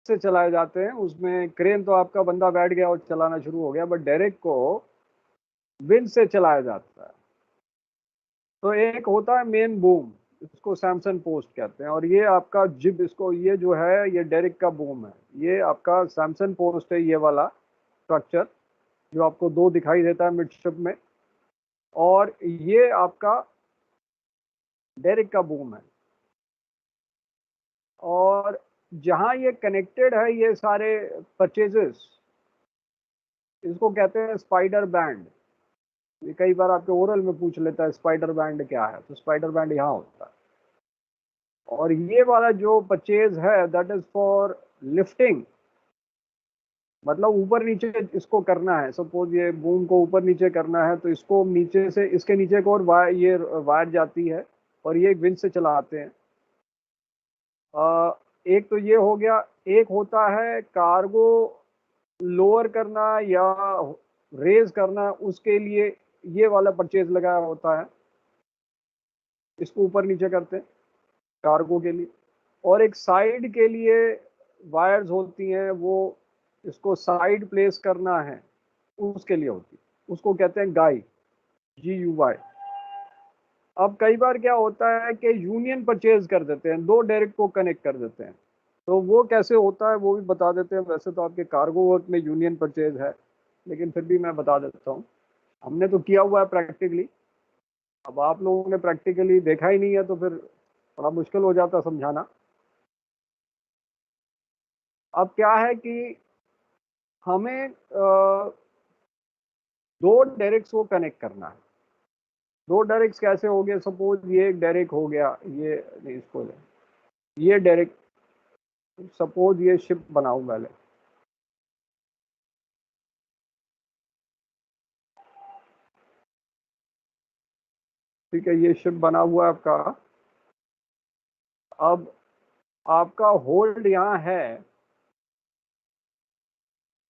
से चलाए जाते हैं। उसमें क्रेन तो आपका बंदा बैठ गया और चलाना शुरू हो गया, बट डेरेक को विंड से चलाया जाता है। तो एक होता है मेन बूम, इसको सैमसन पोस्ट कहते हैं, और ये आपका जिब, इसको ये जो है ये डेरिक का बूम है। ये आपका सैमसन पोस्ट है, ये वाला स्ट्रक्चर जो आपको दो दिखाई देता है मिडशिप में, और ये आपका डेरिक का बूम है। और जहां ये कनेक्टेड है ये सारे परचेजेस, इसको कहते हैं स्पाइडर बैंड। ये कई बार आपके ओरल में पूछ लेता है स्पाइडर बैंड क्या है, तो स्पाइडर बैंड यहाँ होता है। और ये वाला जो परचेज है दैट इज फॉर लिफ्टिंग, मतलब ऊपर नीचे इसको करना है। सपोज ये बूम को ऊपर नीचे करना है, तो इसको नीचे से, इसके नीचे को और ये वायर जाती है और ये विंड से चलाते हैं। एक तो ये हो गया। एक होता है कार्गो लोअर करना या रेज करना, उसके लिए ये वाला परचेज लगाया होता है, इसको ऊपर नीचे करते हैं कार्गो के लिए। और एक साइड के लिए वायर्स होती हैं, वो इसको साइड प्लेस करना है उसके लिए होती है, उसको कहते हैं गाई, GUY। अब कई बार क्या होता है कि यूनियन परचेज कर देते हैं, दो डायरेक्ट को कनेक्ट कर देते हैं, तो वो कैसे होता है वो भी बता देते हैं। वैसे तो आपके कार्गो वर्क में यूनियन परचेज है, लेकिन फिर भी मैं बता देता हूँ। हमने तो किया हुआ है प्रैक्टिकली, अब आप लोगों ने प्रैक्टिकली देखा ही नहीं है तो फिर बड़ा मुश्किल हो जाता समझाना। अब क्या है कि हमें दो डायरेक्ट्स को कनेक्ट करना है। दो डायरेक्ट्स कैसे हो गए? सपोज ये एक डायरेक्ट हो गया, ये नहीं, इसको ये डायरेक्ट, सपोज ये शिप बनाऊं पहले, ठीक है, ये शिप बना हुआ है आपका। अब आपका होल्ड यहाँ है,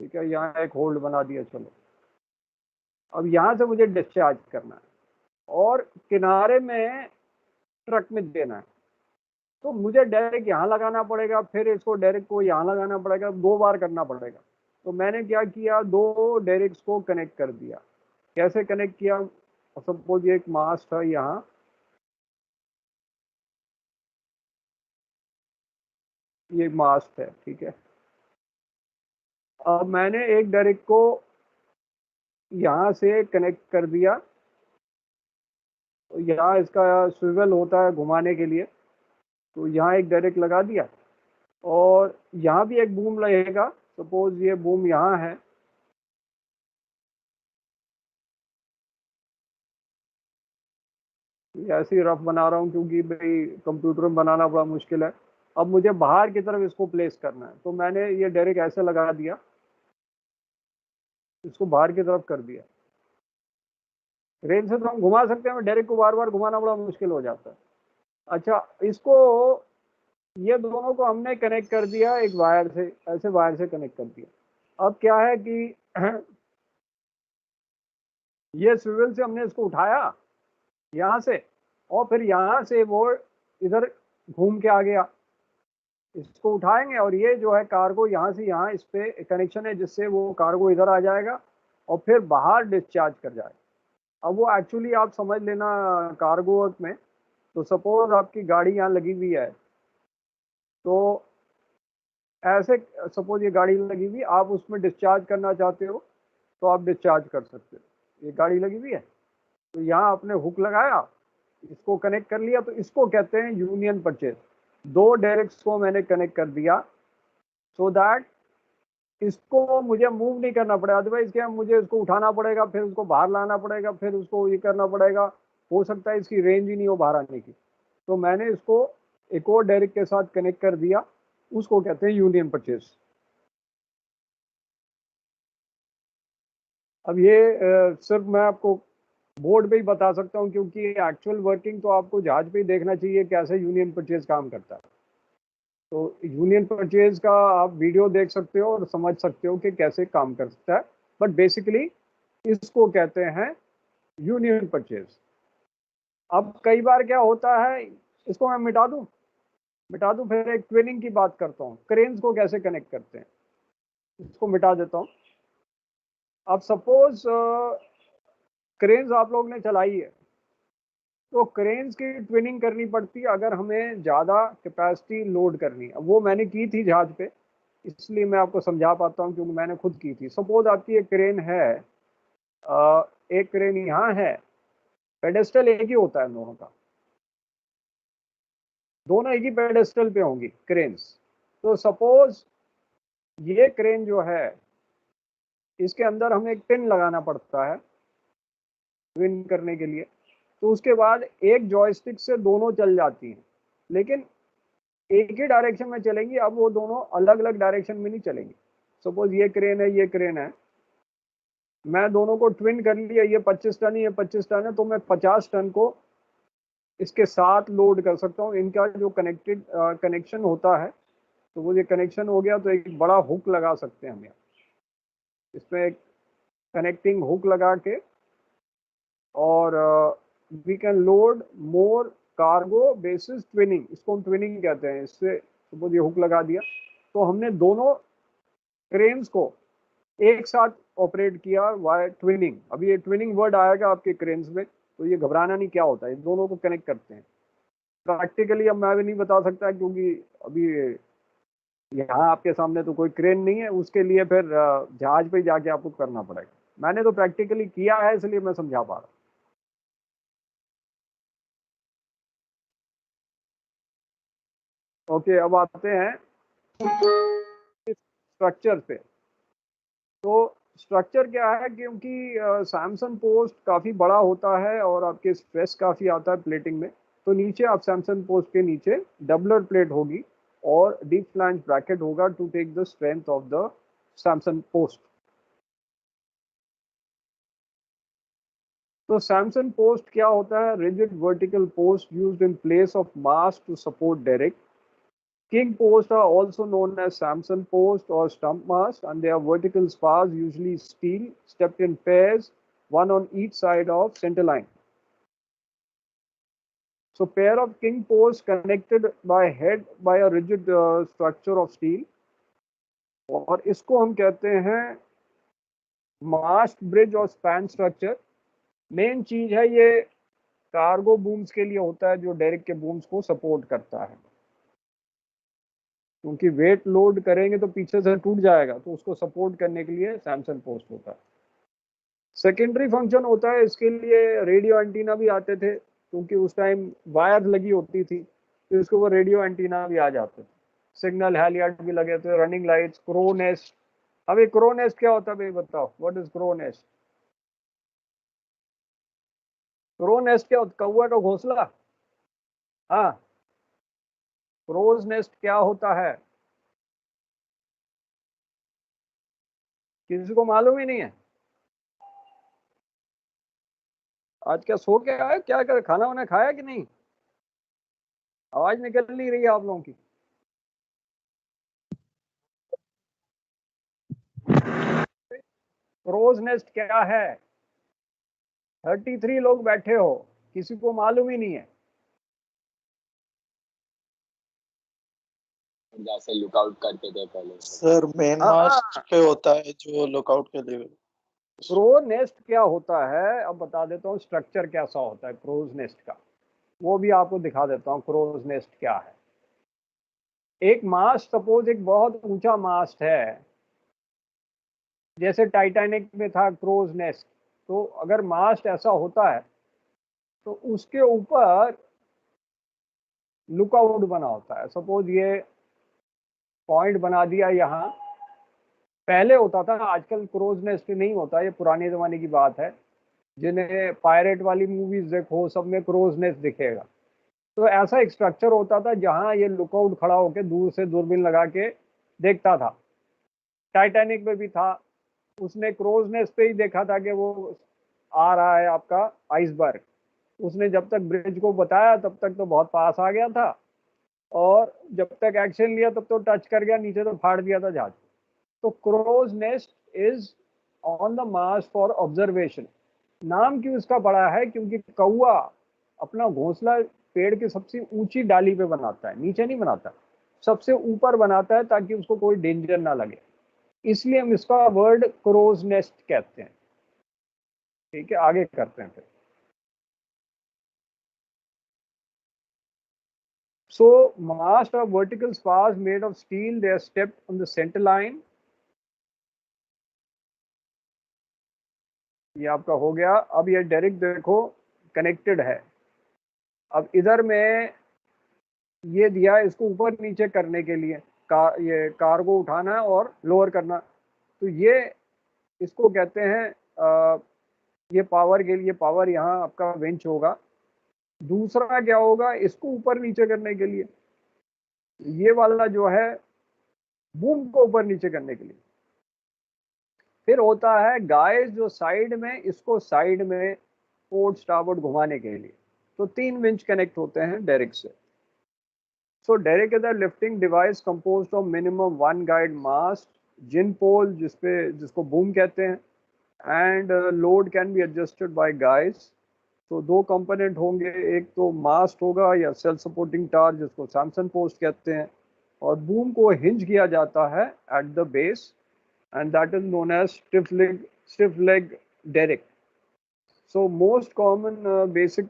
ठीक है, यहाँ एक होल्ड बना दिया, चलो। अब यहाँ से मुझे डिस्चार्ज करना है और किनारे में ट्रक में देना है, तो मुझे डायरेक्ट यहाँ लगाना पड़ेगा, फिर इसको डायरेक्ट को यहाँ लगाना पड़ेगा, 2 बार करना पड़ेगा। तो मैंने क्या किया, दो डायरेक्ट्स को कनेक्ट कर दिया। कैसे कनेक्ट किया? सपोज ये एक मास्ट है यहाँ, ये मास्ट है, ठीक है। अब मैंने एक डायरेक्ट को यहाँ से कनेक्ट कर दिया, तो यहाँ इसका स्विवल होता है घुमाने के लिए, तो यहाँ एक डायरेक्ट लगा दिया। और यहाँ भी एक बूम लगेगा, सपोज ये बूम यहाँ है, ऐसे ही रफ बना रहा हूँ क्योंकि भाई कंप्यूटर में बनाना बड़ा मुश्किल है। अब मुझे बाहर की तरफ इसको प्लेस करना है, तो मैंने ये डायरेक्ट ऐसे लगा दिया, इसको बाहर की तरफ कर दिया। रेंज से तो हम घुमा सकते हैं, डायरेक्ट को बार बार घुमाना बड़ा मुश्किल हो जाता है। अच्छा, इसको, ये दोनों को हमने कनेक्ट कर दिया एक वायर से, ऐसे वायर से कनेक्ट कर दिया। अब क्या है कि ये स्विवल से हमने इसको उठाया यहाँ से, और फिर यहाँ से वो इधर घूम के आ गया। इसको उठाएंगे और ये जो है कार्गो यहाँ से यहाँ इस पे कनेक्शन है, जिससे वो कार्गो इधर आ जाएगा और फिर बाहर डिस्चार्ज कर जाएगा। अब वो एक्चुअली आप समझ लेना कार्गो वर्क में, तो सपोज आपकी गाड़ी यहाँ लगी हुई है, तो ऐसे, सपोज ये गाड़ी लगी हुई, आप उसमें डिस्चार्ज करना चाहते हो तो आप डिस्चार्ज कर सकते हो। ये गाड़ी लगी हुई है, तो यहाँ आपने हुक लगाया, इसको कनेक्ट कर लिया, तो इसको कहते हैं यूनियन परचेज। दो डायरेक्ट्स को मैंने कनेक्ट कर दिया सो दैट इसको मुझे मूव नहीं करना पड़ेगा। अदरवाइज क्या, मुझे इसको उठाना पड़ेगा, फिर उसको बाहर लाना पड़ेगा, फिर उसको ये करना पड़ेगा, हो सकता है इसकी रेंज ही नहीं हो बाहर आने की। तो मैंने इसको एक और डायरेक्ट के साथ कनेक्ट कर दिया, उसको कहते हैं यूनियन परचेज। अब ये सिर्फ मैं आपको बोर्ड पे ही बता सकता हूँ, क्योंकि एक्चुअल वर्किंग तो आपको जहाज पे ही देखना चाहिए कैसे यूनियन परचेज काम करता है। तो यूनियन परचेज का आप वीडियो देख सकते हो और समझ सकते हो कि कैसे काम करता है, बट बेसिकली इसको कहते हैं यूनियन परचेज। अब कई बार क्या होता है, इसको मैं मिटा दूं, मिटा दूं, फिर एक ट्विनिंग की बात करता हूँ। क्रेन्स को कैसे कनेक्ट करते हैं, इसको मिटा देता हूँ। अब सपोज क्रेन्स आप लोग ने चलाई है, तो क्रेन्स की ट्विनिंग करनी पड़ती है अगर हमें ज़्यादा कैपेसिटी लोड करनी है। वो मैंने की थी जहाज पे, इसलिए मैं आपको समझा पाता हूँ क्योंकि मैंने खुद की थी। सपोज आपकी एक क्रेन है, एक क्रेन यहाँ है, पेडेस्टल एक ही होता है दोनों का, दोनों एक ही पेडेस्टल पे होंगी क्रेन्स। तो सपोज ये क्रेन जो है, इसके अंदर हमें एक पिन लगाना पड़ता है ट्विन करने के लिए। तो उसके बाद एक जॉयस्टिक से दोनों चल जाती हैं, लेकिन एक ही डायरेक्शन में चलेंगी। अब वो दोनों अलग अलग डायरेक्शन में नहीं चलेंगी। सपोज ये क्रेन है, ये क्रेन है, मैं दोनों को ट्विन कर लिया, ये 25 टन, ये 25 टन है, तो मैं 50 टन को इसके साथ लोड कर सकता हूँ। इनका जो कनेक्शन होता है, तो वो ये कनेक्शन हो गया, तो एक बड़ा हुक लगा सकते हैं हम यहाँ, इसमें एक कनेक्टिंग हुक लगा के, और we can load more cargo basis twinning, इसको हम ट्विनिंग कहते हैं। इससे सपोज ये हुक लगा दिया, तो हमने दोनों क्रेन्स को एक साथ ऑपरेट किया वाई ट्विनिंग। अभी ये ट्विनिंग वर्ड आएगा आपके क्रेन्स में, तो ये घबराना नहीं, क्या होता है, दोनों को कनेक्ट करते हैं। प्रैक्टिकली अब मैं भी नहीं बता सकता क्योंकि अभी यहाँ आपके सामने तो कोई क्रेन नहीं है, उसके लिए फिर जहाज पे जाके आपको करना पड़ेगा। मैंने तो प्रैक्टिकली किया है, इसलिए मैं समझा पा रहा हूँ। ओके, अब आते हैं स्ट्रक्चर पे। तो स्ट्रक्चर क्या है, क्योंकि सैमसन पोस्ट काफ़ी बड़ा होता है और आपके स्ट्रेस काफ़ी आता है प्लेटिंग में, तो नीचे आप सैमसन पोस्ट के नीचे डबलर प्लेट होगी और डीप फ्लैंज ब्रैकेट होगा to take the strength of the samson post. तो सैमसन पोस्ट क्या होता है? Rigid vertical post used in place of mast to support derrick. King posts are also known as Samson post or stump mast, and they are vertical spars, usually steel, stepped in pairs, one on each side of center line. So pair of king posts connected by head by a rigid structure of steel, और इसको हम कहते हैं मास्ट bridge और span structure. Main चीज है ये cargo बूम्स के लिए होता है, जो डेरिक के बूम्स को सपोर्ट करता है, क्योंकि वेट लोड करेंगे तो पीछे से टूट जाएगा, तो उसको सपोर्ट करने के लिए सैमसन पोस्ट होता है। सेकेंडरी फंक्शन होता है इसके लिए, रेडियो एंटीना भी आते थे, क्योंकि उस टाइम वायर लगी होती थी, तो इसको वो रेडियो एंटीना भी आ जाते थे। सिग्नल हैलियर्ड भी लगे थे, रनिंग लाइट्स, क्रो नेस्ट। अब ये क्रो नेस्ट क्या होता है भाई, बताओ, what is crow nest? Crow nest क्या होता? कौवा का घोंसला। हाँ, क्रोज नेस्ट क्या होता है? किसी को मालूम ही नहीं है? आज क्या सो के आए, क्या कर, खाना वाना खाया कि नहीं? आवाज निकल नहीं रही है आप लोगों की। क्रोज नेस्ट क्या है? 33 लोग बैठे हो, किसी को मालूम ही नहीं है? जैसे लुकआउट करते थे पहले। सर मेन मास्ट पे होता है जो लुकआउट के लिए। क्रो नेस्ट क्या होता है, अब बता देता हूँ स्ट्रक्चर कैसा होता है क्रोज नेस्ट का, वो भी आपको दिखा देता हूँ क्रोज नेस्ट क्या है। एक मास्ट, सपोज एक बहुत ऊंचा मास्ट है, जैसे टाइटैनिक में था क्रोज नेस्ट, तो अगर मास्ट ऐसा होता है तो उसके ऊपर लुकआउट बना होता है। सपोज ये पॉइंट बना दिया यहाँ, पहले होता था, आजकल क्रोज नेस्ट नहीं होता, ये पुराने जमाने की बात है। जिन्हें पायरेट वाली मूवीज देखो, सब में क्रोज नेस्ट दिखेगा। तो ऐसा एक स्ट्रक्चर होता था जहाँ ये लुकआउट खड़ा होकर दूर से दूरबीन लगा के देखता था। टाइटैनिक में भी था, उसने क्रोज नेस्ट पे ही देखा था कि वो आ रहा है आपका आइसबर्ग। उसने जब तक ब्रिज को बताया तब तक तो बहुत पास आ गया था, और जब तक एक्शन लिया तब तो टच कर गया, नीचे तो फाड़ दिया था जहाज। तो crow's nest is on the मार्स फॉर ऑब्जर्वेशन। नाम क्यों इसका पड़ा है? क्योंकि कौआ अपना घोंसला पेड़ की सबसे ऊंची डाली पे बनाता है, नीचे नहीं बनाता, सबसे ऊपर बनाता है ताकि उसको कोई डेंजर ना लगे। इसलिए हम इसका वर्ड क्रोज नेस्ट कहते हैं। ठीक है, आगे करते हैं फिर। So mast are vertical spars made of steel. They are stepped on the center line. ये आपका हो गया। अब ये डायरेक्ट देखो कनेक्टेड है। अब इधर में ये दिया है इसको ऊपर नीचे करने के लिए, ये कार्गो उठाना और लोअर करना। तो ये इसको कहते हैं ये पावर के लिए, पावर यहाँ आपका विंच होगा। दूसरा क्या होगा, इसको ऊपर नीचे करने के लिए ये वाला जो है बूम को ऊपर नीचे करने के लिए। फिर होता है गाइस जो साइड में, इसको साइड में पोर्ट स्टारबोर्ड घुमाने के लिए। तो 3 विंच कनेक्ट होते हैं डायरेक्ट से। So derrick is a lifting device composed of minimum 1 guide mast, gin pole जिसको बूम कहते हैं, and load can be adjusted by guys. तो 2 कंपोनेंट होंगे, एक तो मास्ट होगा या सेल्फ सपोर्टिंग टार जिसको सैमसन पोस्ट कहते हैं, और बूम को हिंज किया जाता है at the base, and that is known as stiff leg derrick. So most common basic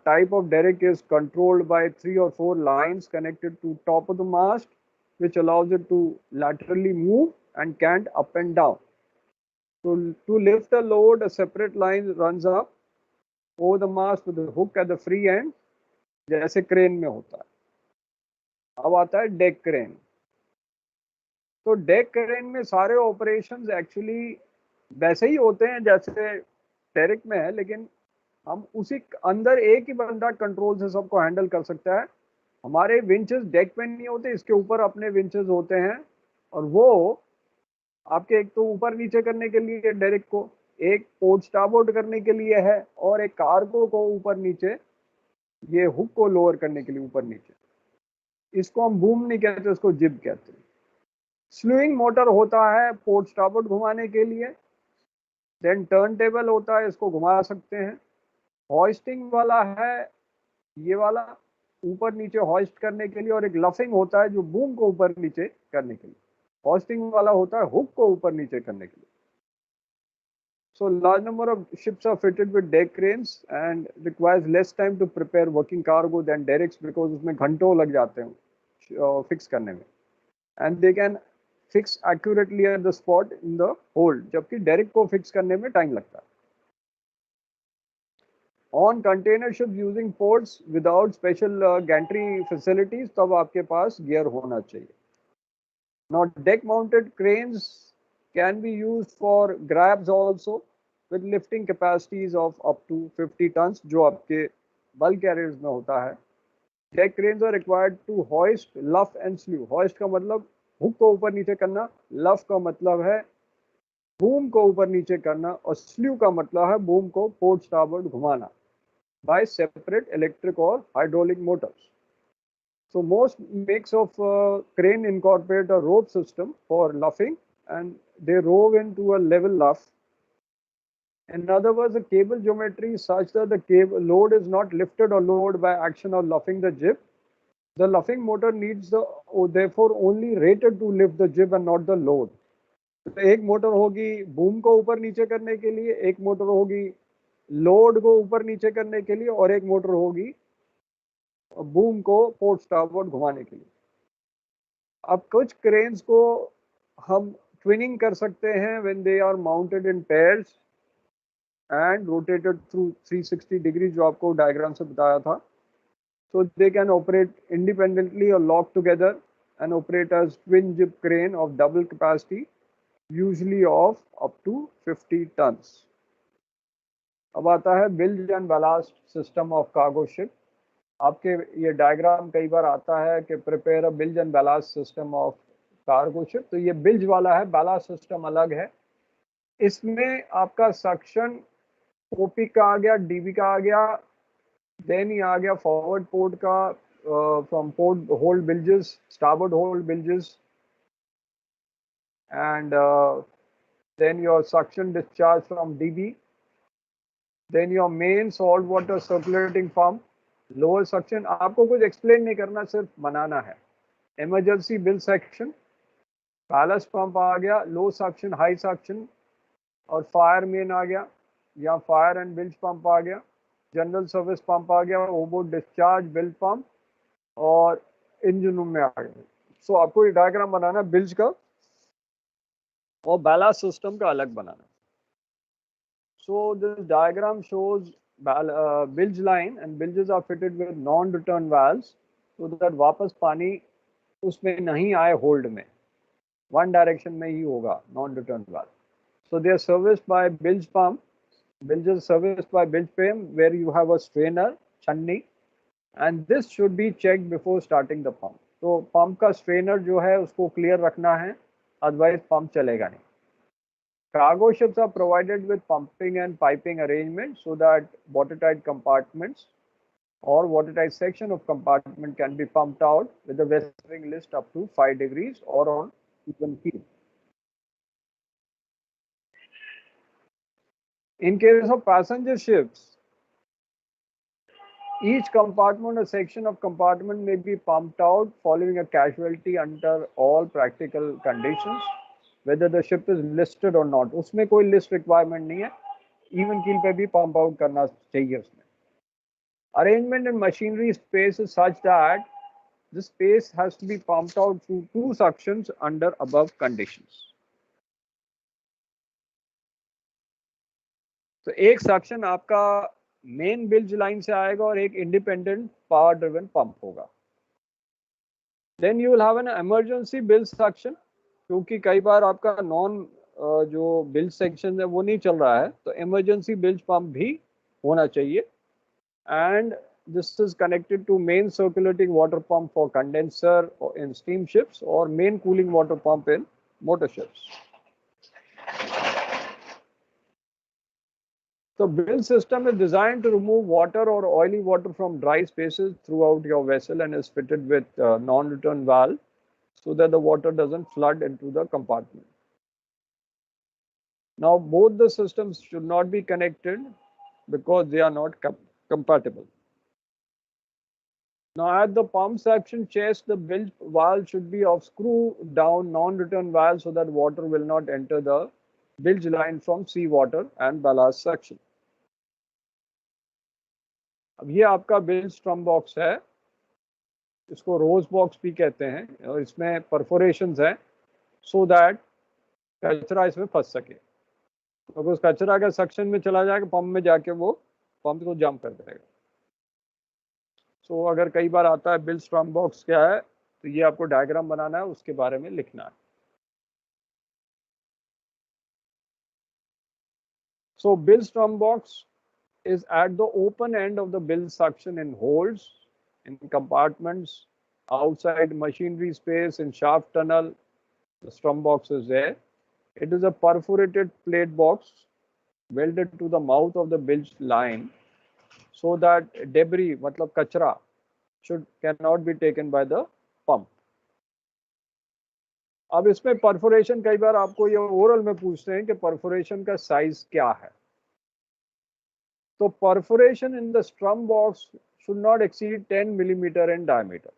type of derrick is controlled by 3 or 4 lines connected to top of the mast, which allows it to laterally move and cant up and down. So to lift a load, a separate line runs up over the mast with a hook at the free end, जैसे crane में होता है। अब आता है deck crane. तो deck crane में सारे ऑपरेशंस एक्चुअली वैसे ही होते हैं जैसे डेरिक में है, लेकिन हम उसी अंदर एक ही बंदा कंट्रोल से सबको हैंडल कर सकता है। हमारे विंचेस डेक पे नहीं होते, इसके ऊपर अपने विंचेस होते हैं, और वो आपके एक तो ऊपर नीचे करने के लिए डेरिक को, एक पोर्ट स्टारबोर्ड करने के लिए है, और एक कार्गो को ऊपर नीचे, ये हुक को लोअर करने के लिए ऊपर नीचे। इसको हम बूम नहीं कहते, इसको जिब कहते हैं। स्लूइंग मोटर होता है पोर्ट स्टारबोर्ड घुमाने के लिए। देन टर्न टेबल होता है, इसको घुमा सकते हैं। हॉइस्टिंग वाला है ये वाला, ऊपर नीचे हॉइस्ट करने के लिए, और एक लफिंग होता है जो बूम को ऊपर नीचे करने के लिए। हॉइस्टिंग वाला होता है हुक को ऊपर नीचे करने के लिए। So large number of ships are fitted with deck cranes and requires less time to prepare working cargo than derricks because उसमें घंटों लग जाते हैं फिक्स करने में, and they can fix accurately at the spot in the hold, जबकि Derek को fix करने में टाइम लगता है। On container ships using ports without special gantry facilities, तब आपके पास गियर होना चाहिए। Now deck mounted cranes can be used for grabs also with lifting capacities of up to 50 tons, जो आपके bulk carriers में होता है। Deck cranes are required to hoist, luff and slew. Hoist का मतलब हुक को ऊपर नीचे करना, लफ का मतलब है बूम को ऊपर नीचे करना, और स्ल्यू का मतलब है बूम को पोर्ट स्टारबोर्ड घुमाना बाय सेपरेट इलेक्ट्रिक और hydraulic Motors. So most makes of crane incorporate a rope system for luffing, and they row into a level luff. In other words, the cable geometry is such that the cable load is not lifted or lowered by action of luffing the jib. The luffing motor needs therefore only rated to lift the jib and not the load. तो एक motor होगी boom को ऊपर नीचे करने के लिए, एक मोटर होगी लोड को ऊपर नीचे करने के लिए, और एक मोटर होगी बूम को पोर्ट स्टारबोर्ड घुमाने के लिए। अब कुछ क्रेन्स को हम ट्विनिंग कर सकते हैं when they are mounted in pairs and rotated through 360 degree, जो आपको डायग्राम से बताया था। So they can operate independently or lock together and operate as twin jib crane of double capacity, usually of up to 50 tons. अब आता है bilge and ballast system of cargo ship. आपके ये डायग्राम कई बार आता है कि prepare a bilge and ballast system of cargo ship. तो ये बिल्ज वाला है, बैलास्ट सिस्टम अलग है। इसमें आपका सक्शन ओपी का आ गया, डीबी का आ गया, देन ही आ गया फॉरवर्ड पोर्ट का from port hold bilges, starboard hold bilges, and then your suction discharge from DB, then your main salt water circulating pump, lower suction आपको कुछ एक्सप्लेन नहीं करना, सिर्फ बनाना है। Emergency bilge section, balance pump आ गया, लो सक्शन, हाई सक्शन, और फायर मेन आ गया, या फायर एंड बिल्ज पंप आ गया, जनरल सर्विस पंप आ गया, ओवरबोर्ड डिस्चार्ज बिल पंप, और इंजन रूम में आ गया। सो आपको ये डायग्राम बनाना है बिल्ज का, और बैलेंस सिस्टम का अलग बनाना। So this diagram shows bilge line, and bilges are fitted with non-return valves so that वापस पानी उसमें नहीं आए होल्ड में, वन डायरेक्शन में ही होगा non-return valve. So they are serviced by bilge pump. Bilges are serviced by bilge pump where you have a strainer, छन्नी, and this should be checked before starting the pump. तो pump का strainer जो है उसको clear रखना है, otherwise pump चलेगा नहीं। Cargo ships are provided with pumping and piping arrangement so that watertight compartments or watertight section of compartment can be pumped out with a weathering list up to 5 degrees or on even keel. In case of passenger ships, each compartment or section of compartment may be pumped out following a casualty under all practical conditions, whether the ship is listed or not. उसमें कोई list requirement नहीं है, even keel पे भी pump out करना चाहिए उसमें। Arrangement in machinery space is such that the space has to be pumped out through 2 suctions under above conditions. तो एक सक्शन आपका मेन बिल्ज लाइन से आएगा और एक इंडिपेंडेंट पावर ड्रिवन पंप होगा। Then you will have an emergency bilge suction, क्योंकि कई बार आपका नॉन जो बिल्ज सेक्शन है वो नहीं चल रहा है, तो इमरजेंसी बिल्ज पंप भी होना चाहिए। And this is connected to main circulating water pump for condenser in steam ships और main cooling water pump in motor ships. The bilge system is designed to remove water or oily water from dry spaces throughout your vessel and is fitted with non-return valve so that the water doesn't flood into the compartment. Now, both the systems should not be connected because they are not compatible. Now, at the pump section chest, the bilge valve should be of screw down non-return valve so that water will not enter the bilge line from seawater and ballast section. अब ये आपका builds strum box है, इसको रोज box भी कहते हैं, और इसमें परफोरेशंस हैं सो दैट कचरा इसमें फंस सके। तो उस कचरा का सक्शन में चला जाएगा, पंप में जाके वो पंप को जम कर देगा। सो अगर कई बार आता है बिल्ज स्ट्रम बॉक्स क्या है, तो ये आपको डायग्राम बनाना है, उसके बारे में लिखना है। So bilge strum box is at the open end of the bilge suction in holes, in compartments, outside machinery space, in shaft tunnel. The strum box is there. It is a perforated plate box welded to the mouth of the bilge line so that debris, matlab kachra, cannot be taken by the pump. अब इसमें perforation कई बार आपको ये oral में पूछते हैं कि perforation का साइज क्या है। So perforation in the strum box should not exceed 10 millimeter in diameter,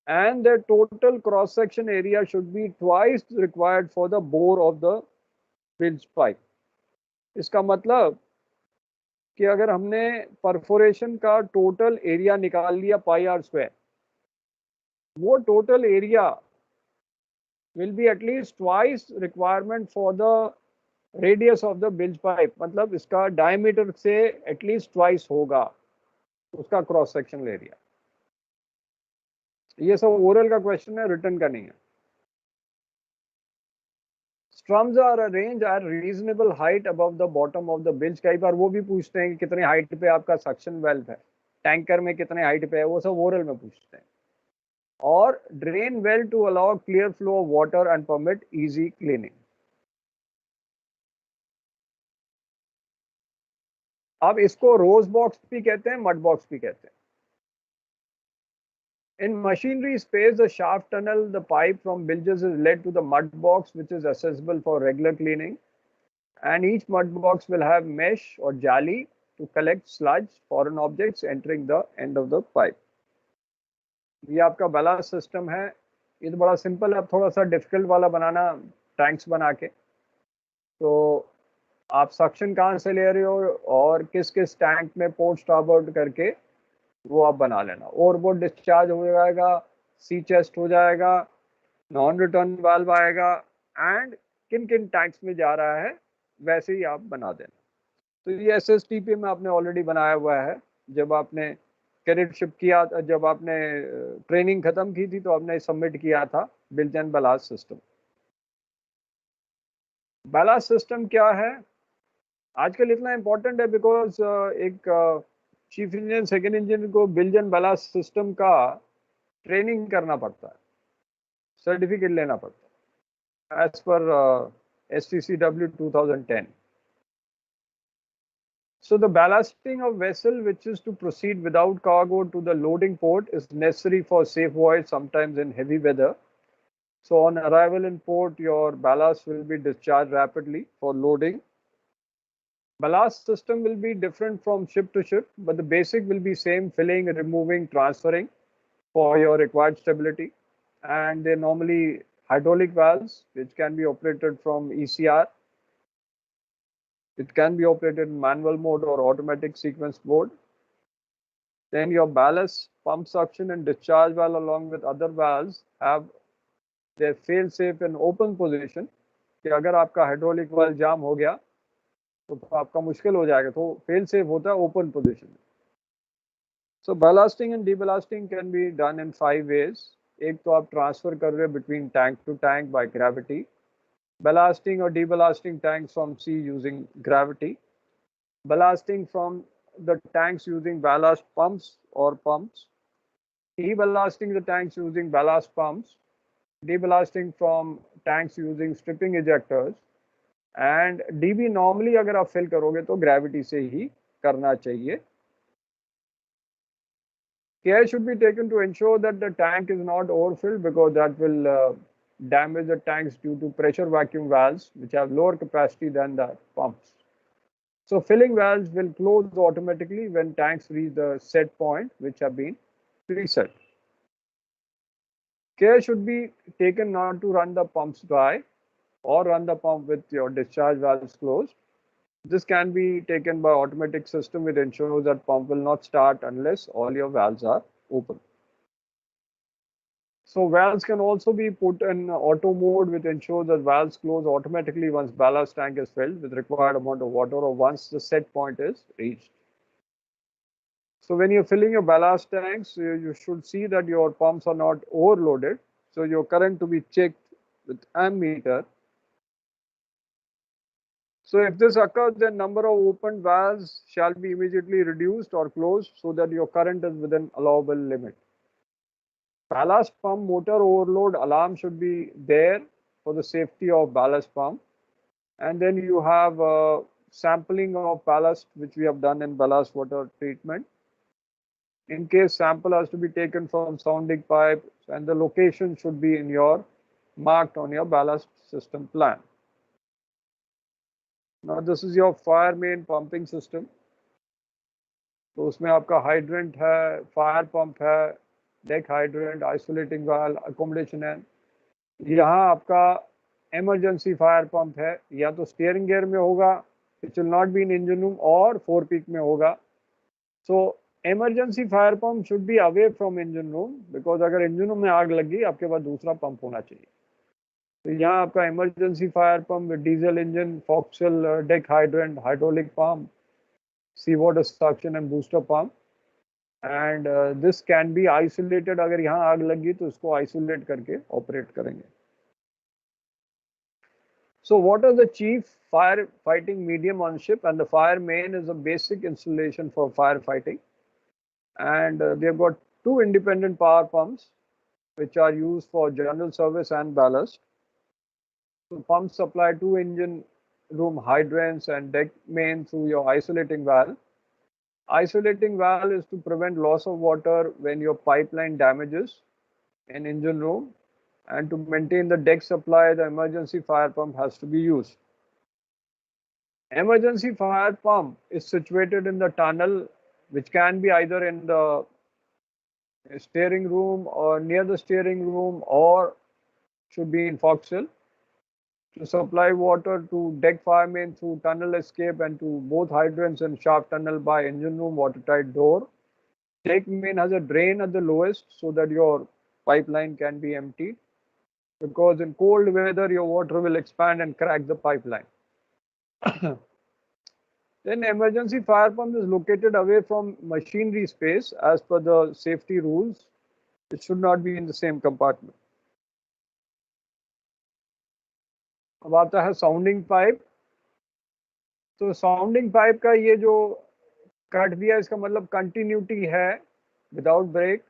and the total cross section area should be twice required for the bore of the bilge pipe. इसका मतलब कि अगर हमने perforation का total area निकाल लिया pi R square, वो total area will be at least twice requirement for the radius of the bilge pipe, मतलब इसका डायमीटर से एटलीस्ट ट्वाइस होगा उसका क्रॉस सेक्शनल एरिया। ये सब ओरल का क्वेश्चन है, रिटन का नहीं है। Strums are arranged at reasonable height above the bottom of the bilge. कई बार वो भी पूछते हैं कि कितने हाइट पे आपका सक्शन वेल्व है, टैंकर में कितने हाइट पे है, वो सब ओरल में पूछते हैं। और drain well to allow clear flow of water and permit easy cleaning. अब इसको रोज बॉक्स भी कहते हैं, मड बॉक्स भी कहते हैं। In machinery space, the shaft tunnel, the pipe from bilges is led to the mud box, which is accessible for regular cleaning. And each mud box will have mesh or jali to collect sludge, foreign objects entering the end of the pipe. ये आपका ballast system है. ये तो बड़ा simple है. अब थोड़ा सा डिफिकल्ट वाला बनाना टैंक्स बना के. तो आप सक्शन कहाँ से ले रहे हो और किस किस टैंक में पोर्ट स्टारबोर्ड करके वो आप बना लेना. ओवरबोर्ड डिस्चार्ज हो जाएगा, सी चेस्ट हो जाएगा, नॉन रिटर्न वाल्व आएगा, एंड किन किन टैंक्स में जा रहा है वैसे ही आप बना देना. तो ये SSTP में आपने ऑलरेडी बनाया हुआ है. जब आपने कैडेटशिप किया, जब आपने ट्रेनिंग खत्म की थी तो आपने सबमिट किया था Belsen blast system. Blast system क्या है आजकल इतना इम्पोर्टेंट है बिकॉज एक चीफ इंजीनियर, सेकेंड इंजीनियर को बिल्जन बलास्ट सिस्टम का ट्रेनिंग करना पड़ता है, सर्टिफिकेट लेना पड़ता है as per STCW 2010. So the ballasting of vessel which is to proceed without cargo to the loading port is necessary for safe voyage, sometimes in heavy weather. So on arrival in port, your ballast will be discharged rapidly for loading. Ballast system will be different from ship to ship, but the basic will be same: filling, removing, transferring for your required stability. And they're normally hydraulic valves which can be operated from ECR. It can be operated in manual mode or automatic sequence mode. Then your ballast, pump suction and discharge valve along with other valves have their fail safe in open position. कि अगर आपका hydraulic valve जाम हो गया तो आपका मुश्किल हो जाएगा, तो फेल सेफ होता है ओपन पोजीशन में. सो ballasting and deballasting can be done in 5 ways. एक तो आप ट्रांसफर कर रहे हो between tank to tank by gravity. Ballasting or deballasting tanks from sea using gravity. Ballasting from the tanks using ballast pumps or pumps. Deballasting the tanks using ballast pumps. Deballasting from tanks using stripping ejectors. And DB normally अगर आप fill करोगे तो gravity से ही करना चाहिए. Care should be taken to ensure that the tank is not overfilled because that will damage the tanks due to pressure vacuum valves which have lower capacity than the pumps. So filling valves will close automatically when tanks reach the set point which have been preset. Care should be taken not to run the pumps dry or run the pump with your discharge valves closed. This can be taken by automatic system which ensures that pump will not start unless all your valves are open. So valves can also be put in auto mode which ensures that valves close automatically once ballast tank is filled with required amount of water or once the set point is reached. So when you're filling your ballast tanks, you should see that your pumps are not overloaded. So your current to be checked with ammeter. So if this occurs, then number of open valves shall be immediately reduced or closed so that your current is within allowable limit. Ballast pump motor overload alarm should be there for the safety of ballast pump. And then you have sampling of ballast, which we have done in ballast water treatment. In case sample has to be taken from sounding pipe, and the location should be in your marked on your ballast system plan. Now this is your fire main pumping system. तो उसमें आपका hydrant है, fire pump है, deck hydrant, isolating valve, accommodation है. यहाँ आपका emergency fire pump है, या तो steering gear में होगा, it will not be in engine room, और forepeak में होगा. So emergency fire pump should be away from engine room because अगर engine room में आग लगी आपके पास दूसरा पंप होना चाहिए. तो यहाँ आपका emergency fire pump, diesel engine, fo'c'sle, deck hydrant, hydraulic pump, sea water suction and booster pump, and this can be isolated. अगर यहाँ आग लगी तो इसको आइसोलेट करके ऑपरेट करेंगे. So what are the chief firefighting medium on ship? And the fire main is a basic installation for firefighting, and they've got 2 independent power pumps which are used for general service and ballast. So pumps supply 2 engine room hydrants and deck main through your isolating valve. Isolating valve is to prevent loss of water when your pipeline damages in engine room, and to maintain the deck supply, the emergency fire pump has to be used. Emergency fire pump is situated in the tunnel, which can be either in the steering room or near the steering room, or should be in forecastle, to supply water to deck firemen through tunnel escape and to both hydrants and shaft tunnel by engine room watertight door. Deck main has a drain at the lowest so that your pipeline can be emptied, because in cold weather your water will expand and crack the pipeline. Then emergency fire pump is located away from machinery space as per the safety rules. It should not be in the same compartment. अब आता है sounding pipe. तो sounding pipe का ये जो cut दिया इसका मतलब कंटिन्यूटी है without break.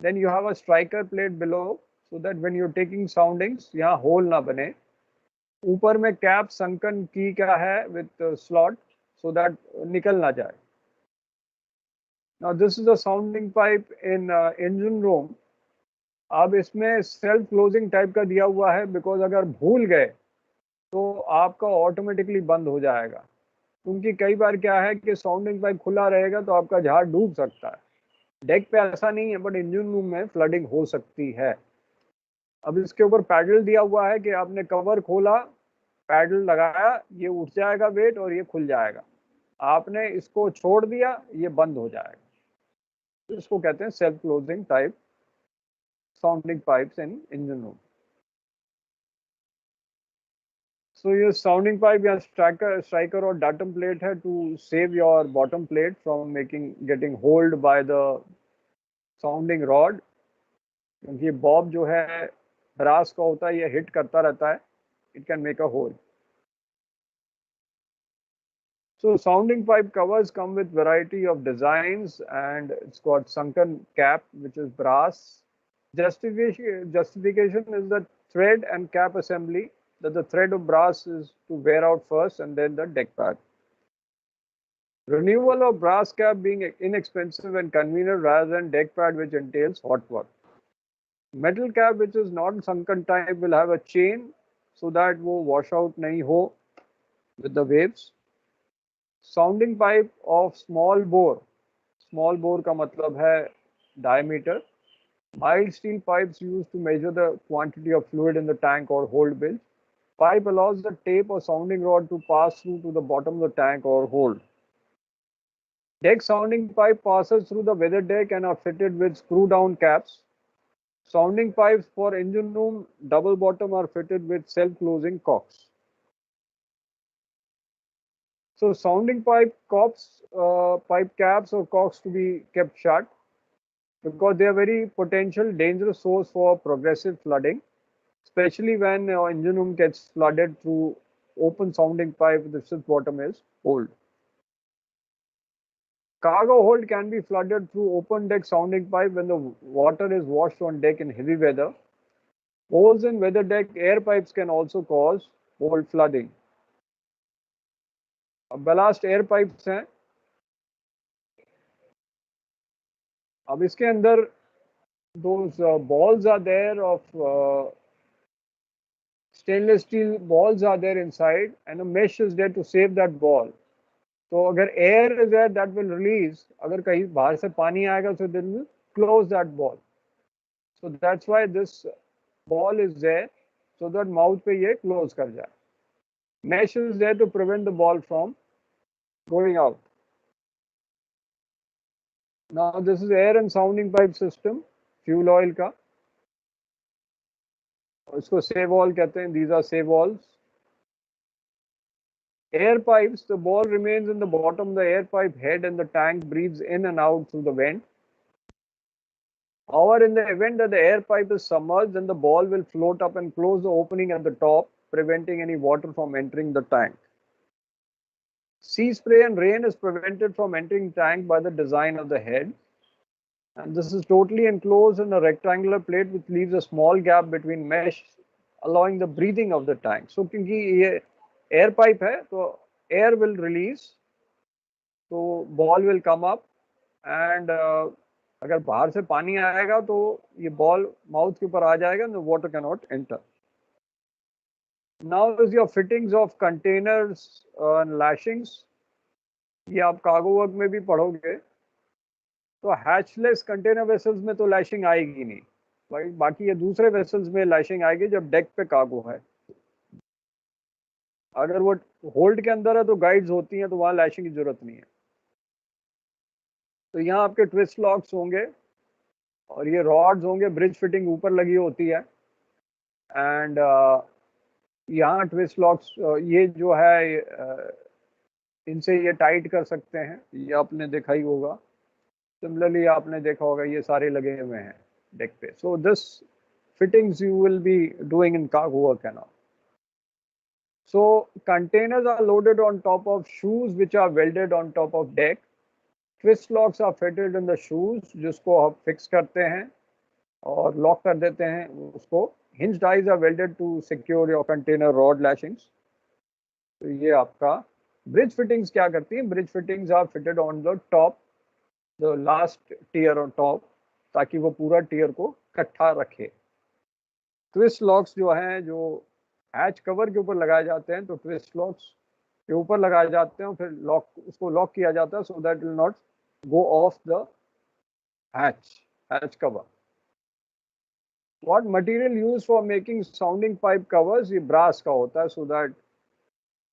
Then you have a striker plate below so that when you are taking soundings यहाँ होल ना बने. ऊपर में कैप संकन की का है विद स्लॉट सो दैट निकल ना जाए. Now this is a sounding pipe in engine room. अब इसमें सेल्फ क्लोजिंग टाइप का दिया हुआ है, बिकॉज अगर भूल गए तो आपका ऑटोमेटिकली बंद हो जाएगा. क्योंकि कई बार क्या है कि साउंडिंग पाइप खुला रहेगा तो आपका जहाज डूब सकता है. डेक पे ऐसा नहीं है, बट इंजन रूम में फ्लडिंग हो सकती है. अब इसके ऊपर पैडल दिया हुआ है कि आपने कवर खोला, पैडल लगाया, ये उठ जाएगा वेट और ये खुल जाएगा. आपने इसको छोड़ दिया, ये बंद हो जाएगा. इसको कहते हैं self closing type sounding pipes in engine room. So your sounding pipe या striker or datum plate है to save your bottom plate from getting hold by the sounding rod. क्योंकि बॉब जो है ब्रास का होता है, ये हिट करता रहता है, it can make a hole. So sounding pipe covers come with variety of designs and it's got sunken cap which is brass. Justification is the thread and cap assembly, that the thread of brass is to wear out first and then the deck pad. Renewal of brass cap being inexpensive and convenient rather than deck pad which entails hot work. Metal cap which is not sunken type will have a chain so that वो wash out नहीं हो with the waves. Sounding pipe of small bore का मतलब है diameter. Mild steel pipes used to measure the quantity of fluid in the tank or hold bilge. Pipe allows the tape or sounding rod to pass through to the bottom of the tank or hold. Deck sounding pipe passes through the weather deck and are fitted with screw down caps. Sounding pipes for engine room double bottom are fitted with self-closing cocks. So sounding pipe caps or cocks to be kept shut, because they are very potential dangerous source for progressive flooding, especially when engine room gets flooded through open sounding pipe, the ship's bottom is hold. Cargo hold can be flooded through open deck sounding pipe when the water is washed on deck in heavy weather. Holes in weather deck air pipes can also cause hold flooding. Ballast air pipes हैं. अब इसके अंदर those balls are there of stainless steel balls are there inside and a mesh is there to save that ball. तो अगर air is there that will release, अगर कहीं बाहर से पानी आएगा so then will close that ball. So that's why this ball is there so that mouth पे ये close कर जाए. Mesh is there to prevent the ball from going out. Now this is air and sounding pipe system, fuel oil का. इसको save all कहते हैं. These are save alls. Air pipes, the ball remains in the bottom of the air pipe head and the tank breathes in and out through the vent. However, in the event that the air pipe is submerged, then the ball will float up and close the opening at the top, preventing any water from entering the tank. Sea spray and rain is prevented from entering tank by the design of the head. And this is totally enclosed in a rectangular plate which leaves a small gap between mesh, allowing the breathing of the tank. So क्योंकि ये air pipe है, तो air will release, so ball will come up and अगर बाहर से पानी आएगा तो ये ball mouth के ऊपर आ जाएगा, the water cannot enter. Now is your fittings of containers and lashings. ये आप कार्गो वर्क में भी पढ़ोगे। तो हैचलेस कंटेनर वेसल्स में तो लैशिंग आएगी नहीं भाई, बाकी ये दूसरे वेसल्स में लैशिंग आएगी जब डेक पे कार्गो है। अगर वो होल्ड के अंदर है तो गाइड्स होती हैं, तो वहां लैशिंग की जरूरत नहीं है। तो यहाँ आपके ट्विस्ट लॉक्स होंगे और ये रॉड्स होंगे, ब्रिज फिटिंग ऊपर लगी होती है। एंड यहाँ ट्विस्ट लॉक्स ये जो है इनसे ये टाइट कर सकते हैं, ये आपने देखा ही होगा। सिमिलरली आपने देखा होगा ये सारे लगे हुए हैं डेक पे। So this fittings you will be doing in cargo work and all. So containers are loaded on top of shoes which are welded on top of deck. Twist locks are fitted in the shoes जिसको आप fix करते हैं और lock कर देते हैं उसको। Hinge ties are welded to secure your container rod lashings. तो ये आपका bridge fittings क्या करती हैं? Bridge fittings are fitted on the top, the last tier on top, ताकि वो पूरा टियर को इकट्ठा रखे। ट्विस्ट लॉक्स जो हैं, जो हैच कवर के ऊपर लगाए जाते हैं, तो ट्विस्ट लॉक्स के ऊपर लगाए जाते हैं और फिर लॉक उसको लॉक किया जाता है so that will not go of the hatch cover. What material use for making sounding pipe covers? ये ब्रास का होता है so that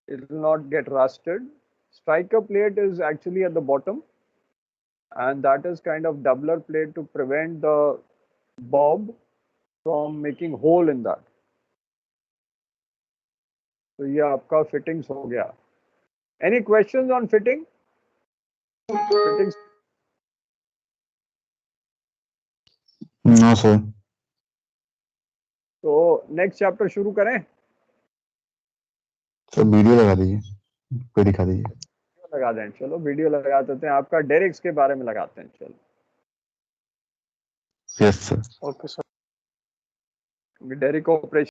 it will not get rusted. Striker plate is actually at the bottom and that is kind of doubler plate to prevent the bob from making hole in that. तो ये आपका fittings हो गया। Any questions on fitting? Fittings? No sir. तो next chapter शुरू करें? Sir video लगा दीजिए, कोई दिखा दीजिए। लगा दें, चलो वीडियो लगा देते हैं। आपका डेरिक्स के बारे में लगाते हैं। चलो yes sir. Okay sir. Derrick operation